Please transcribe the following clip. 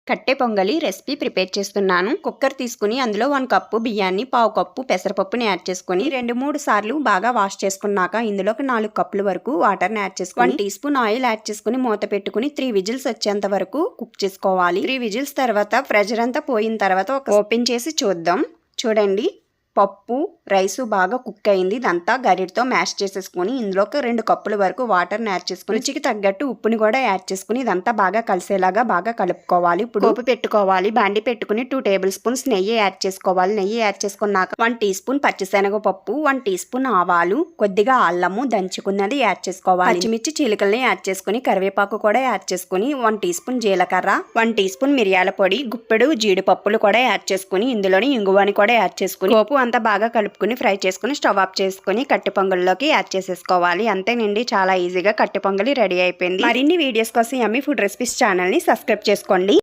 కట్టె పొంగలి recipe prepare చేస్తున్నాను. కుక్కర్ తీసుకుని అందులో 1 కప్పు బియ్యాన్ని, 1/2 కప్పు పెసరపప్పుని యాడ్ చేసుకుని 2-3 సార్లు బాగా వాష్ చేసుకున్నాక ఇందులోకి 4 కప్పుల వరకు వాటర్ని యాడ్ చేసుకుని 1 టీ స్పూన్ ఆయిల్ యాడ్ చేసుకుని మూత పెట్టుకుని 3 విజిల్స్ వచ్చేంత వరకు కుక్ చేసుకోవాలి. 3 విజిల్స్ తర్వాత ప్రెషర్ అంతా పోయిన తర్వాత ఓపెన్ చేసి చూద్దాం. చూడండి, పప్పు రైసు బాగా కుక్ అయింది. ఇదంతా గరిటతో మ్యాష్ చేసేసుకుని ఇందులోకి 2 కప్పుల వరకు వాటర్ని యాడ్ చేసుకుని రుచికి తగ్గట్టు ఉప్పుని కూడా యాడ్ చేసుకుని ఇదంతా బాగా కలిసేలాగా బాగా కలుపుకోవాలి. ఇప్పుడు ఉప్పు పెట్టుకోవాలి. బాండి పెట్టుకుని 2 టేబుల్ స్పూన్స్ నెయ్యి యాడ్ చేసుకోవాలి. నెయ్యి యాడ్ చేసుకున్నాక 1 టీ స్పూన్ పచ్చిశనగపప్పు, 1 టీ స్పూన్ ఆవాలు, కొద్దిగా అల్లము దంచుకున్నది యాడ్ చేసుకోవాలి. పచ్చిమిర్చి చీలికల్ని యాడ్ చేసుకుని కరివేపాకు కూడా యాడ్ చేసుకుని 1 టీ స్పూన్ జీలకర్ర, 1 టీ స్పూన్ మిరియాల పొడి, గుప్పెడు జీడిపప్పులు కూడా యాడ్ చేసుకుని ఇందులోని ఇంగువని కూడా యాడ్ చేసుకుని పోపు అంతా బాగా కలుపుకుని ఫ్రై చేసుకుని స్టవ్ ఆఫ్ చేసుకుని కట్టె పొంగల్లోకి యాడ్ చేసేసుకోవాలి. అంతేనండి, చాలా ఈజీగా కట్టె పొంగలి రెడీ అయిపోయింది. మరిన్ని వీడియోస్ కోసం యమ్మీ ఫుడ్ రెసిపీస్ ఛానల్ని సబ్స్క్రైబ్ చేసుకోండి.